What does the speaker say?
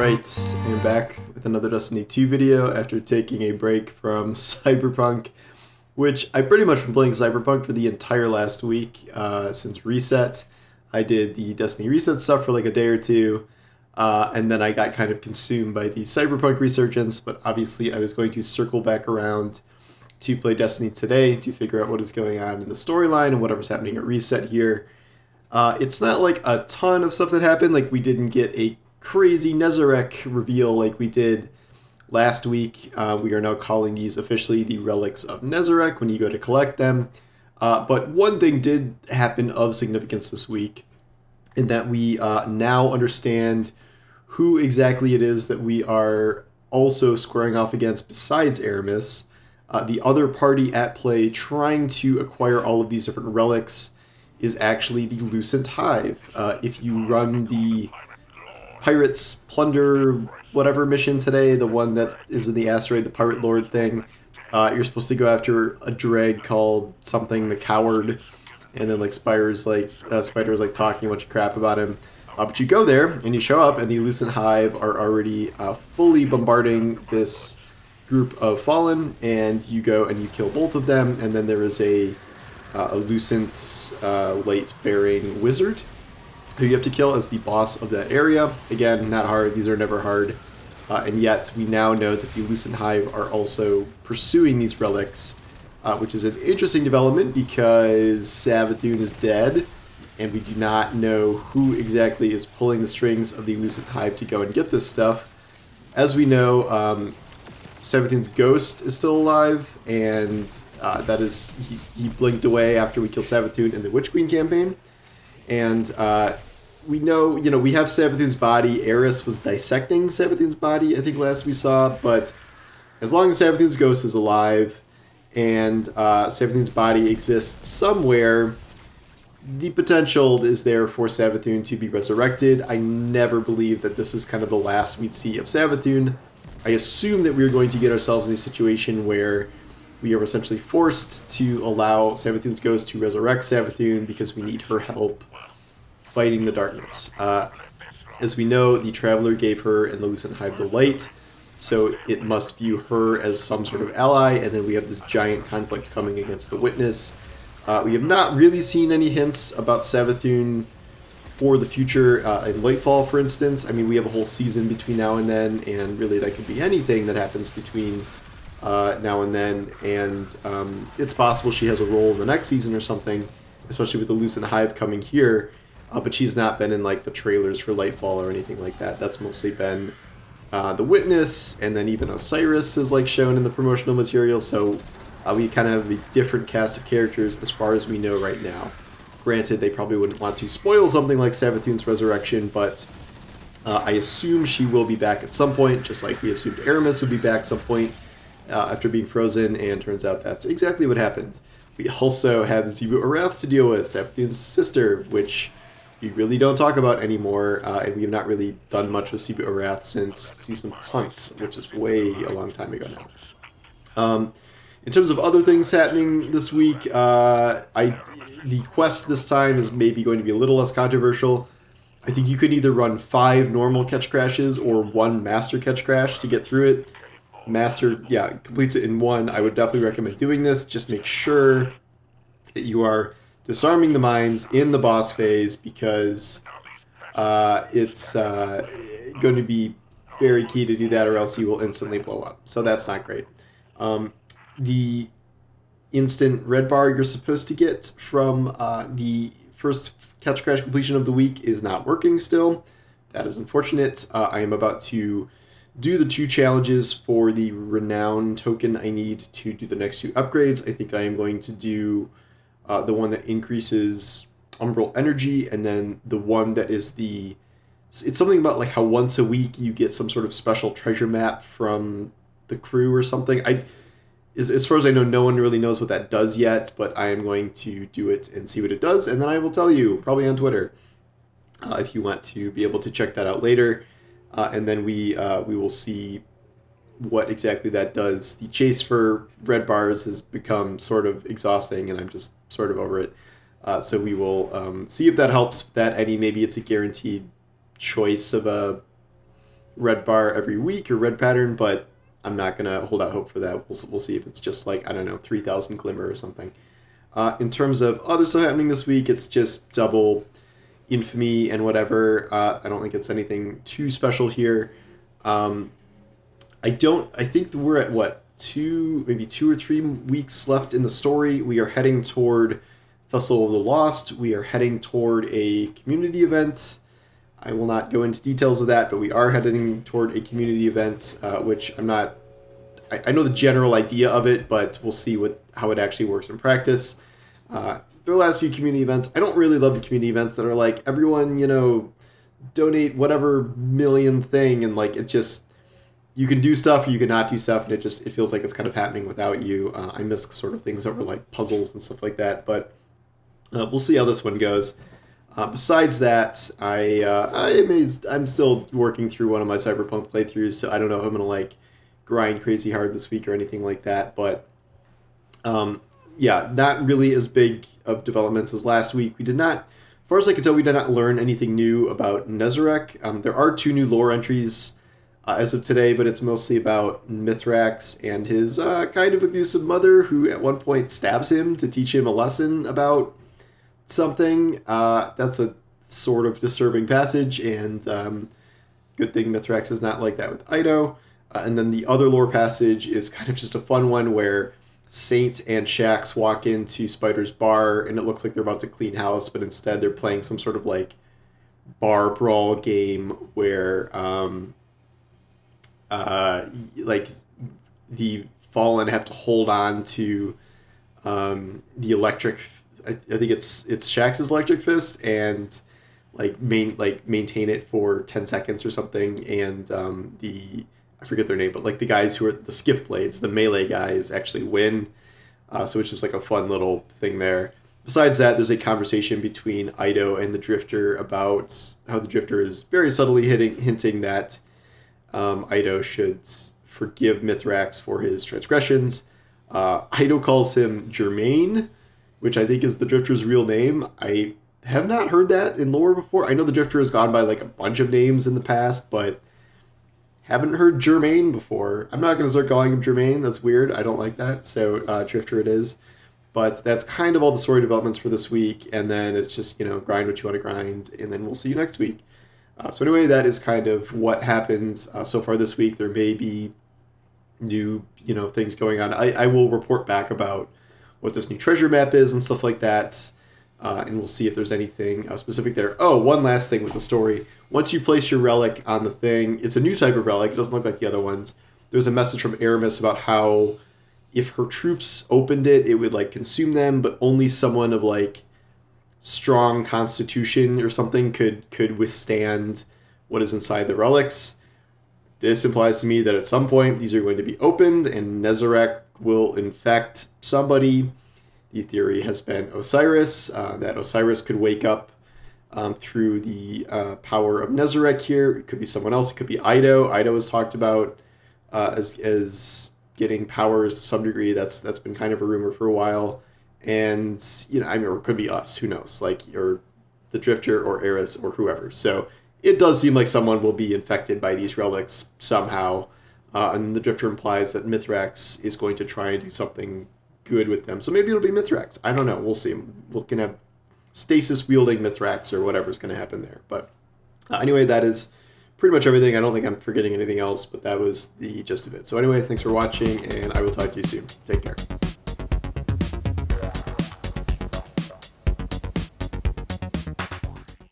Alright, I'm back with another Destiny 2 video after taking a break from Cyberpunk, which I pretty much been playing Cyberpunk for the entire last week since Reset. I did the Destiny Reset stuff for like a day or two, and then I got kind of consumed by the Cyberpunk resurgence, but obviously I was going to circle back around to play Destiny today to figure out what is going on in the storyline and whatever's happening at Reset here. It's not like a ton of stuff that happened, like we didn't get a crazy Nezarec reveal like we did last week. We are now calling these officially the relics of Nezarec when you go to collect them. But one thing did happen of significance this week, in that we now understand who exactly it is that we are also squaring off against besides Eramis. The other party at play trying to acquire all of these different relics is actually the Lucent Hive. If you run the Pirates Plunder whatever mission today, the one that is in the asteroid, the Pirate Lord thing, you're supposed to go after a dreg called something the Coward, and then like Spider's like talking a bunch of crap about him. But you go there and you show up, and the Lucent Hive are already fully bombarding this group of Fallen, and you go and you kill both of them, and then there is a Lucent light-bearing wizard who you have to kill as the boss of that area. Again, not hard. These are never hard. And yet, we now know that the Lucent Hive are also pursuing these relics, which is an interesting development because Savathun is dead, and we do not know who exactly is pulling the strings of the Lucent Hive to go and get this stuff. As we know, Savathun's ghost is still alive, and that is he blinked away after we killed Savathun in the Witch Queen campaign. And we know, we have Savathun's body. Eris was dissecting Savathun's body, I think last we saw, but as long as Savathun's ghost is alive and Savathun's body exists somewhere, the potential is there for Savathun to be resurrected. I never believed that this is kind of the last we'd see of Savathun. I assume that we're going to get ourselves in a situation where we are essentially forced to allow Savathun's ghost to resurrect Savathun because we need her help fighting the darkness. As we know, the Traveler gave her and the Lucent Hive the light, so it must view her as some sort of ally, and then we have this giant conflict coming against the Witness. We have not really seen any hints about Savathun for the future in Lightfall, for instance. I mean, we have a whole season between now and then, and really that could be anything that happens between now and then, and it's possible she has a role in the next season or something, especially with the Lucent Hive coming here. But she's not been in like the trailers for Lightfall or anything like that. That's mostly been the Witness, and then even Osiris is like shown in the promotional material. So we kind of have a different cast of characters as far as we know right now. Granted, they probably wouldn't want to spoil something like Savathun's resurrection, but I assume she will be back at some point, just like we assumed Eramis would be back at some point after being frozen, and turns out that's exactly what happened. We also have Zebu Arath to deal with, Savathun's sister, which we really don't talk about anymore, and we have not really done much with Zebu Arath since Season Hunt, which is way a long time ago now. In terms of other things happening this week, the quest this time is maybe going to be a little less controversial. I think you could either run 5 normal catch crashes or 1 master catch crash to get through it. Master, completes it in 1. I would definitely recommend doing this. Just make sure that you are disarming the mines in the boss phase, because it's going to be very key to do that, or else you will instantly blow up. So that's not great. The instant red bar you're supposed to get from the first catch crash completion of the week is not working still. That is unfortunate. I am about to do the 2 challenges for the renown token I need to do the next 2 upgrades. I think I am going to do the one that increases umbral energy, and then the one that is it's something about like how once a week you get some sort of special treasure map from the crew or something. As far as I know, no one really knows what that does yet, but I am going to do it and see what it does, and then I will tell you, probably on Twitter, if you want to be able to check that out later. And then we will see what exactly that does. The chase for red bars has become sort of exhausting, and I'm just sort of over it. So we will see if that helps. That any, maybe it's a guaranteed choice of a red bar every week or red pattern, but I'm not going to hold out hope for that. We'll see if it's just like, I don't know, 3,000 glimmer or something. In terms of other stuff happening this week, it's just double infamy and whatever. I don't think it's anything too special here. I think we're at what, maybe 2 or 3 weeks left in the story. We are heading toward Festival of the Lost. We are heading toward a community event. I will not go into details of that, but we are heading toward a community event, which I know the general idea of it, but we'll see how it actually works in practice. The last few community events, I don't really love the community events that are like, everyone, donate whatever million thing, and like, it just, you can do stuff or you can not do stuff, and it feels like it's kind of happening without you. I miss sort of things that were like puzzles and stuff like that, but we'll see how this one goes. Besides that, I'm still working through one of my Cyberpunk playthroughs, so I don't know if I'm going to like grind crazy hard this week or anything like that, but yeah, not really as big of developments as last week. As far as I can tell, we did not learn anything new about Nezarec. There are 2 new lore entries as of today, but it's mostly about Mithrax and his kind of abusive mother, who at one point stabs him to teach him a lesson about something. That's a sort of disturbing passage, and good thing Mithrax is not like that with Ido. And then the other lore passage is kind of just a fun one where Saint and Shax walk into Spider's bar, and it looks like they're about to clean house, but instead they're playing some sort of like bar brawl game where like the Fallen have to hold on to the electric. I think it's Shax's electric fist, and maintain it for 10 seconds or something, and I forget their name, but like the guys who are the skiff blades, the melee guys, actually win. So it's just like a fun little thing there. Besides that, there's a conversation between Ido and the Drifter about how the Drifter is very subtly hinting that Ido should forgive Mithrax for his transgressions. Ido calls him Germain, which I think is the Drifter's real name. I have not heard that in lore before. I know the Drifter has gone by like a bunch of names in the past, but haven't heard Germain before. I'm not going to start calling him Germain. That's weird. I don't like that. So Drifter it is. But that's kind of all the story developments for this week. And then it's just, grind what you want to grind. And then we'll see you next week. So anyway, that is kind of what happens so far this week. There may be new, things going on. I will report back about what this new treasure map is and stuff like that. And we'll see if there's anything specific there. Oh, one last thing with the story. Once you place your relic on the thing, it's a new type of relic. It doesn't look like the other ones. There's a message from Eramis about how if her troops opened it, it would like consume them, but only someone of like strong constitution or something could withstand what is inside the relics. This implies to me that at some point these are going to be opened and Nezarec will infect somebody. The theory has been Osiris, that Osiris could wake up through the power of Nezarec here. It could be someone else. It could be Ido. Ido is talked about as getting powers to some degree. That's been kind of a rumor for a while. And, or it could be us. Who knows? Or the Drifter or Eris or whoever. So it does seem like someone will be infected by these relics somehow. And the Drifter implies that Mithrax is going to try and do something good with them. So maybe it'll be Mithrax. I don't know. We'll see. We can have stasis wielding Mithrax or whatever's going to happen there. But anyway, that is pretty much everything. I don't think I'm forgetting anything else, but that was the gist of it. So anyway, thanks for watching, and I will talk to you soon. Take care.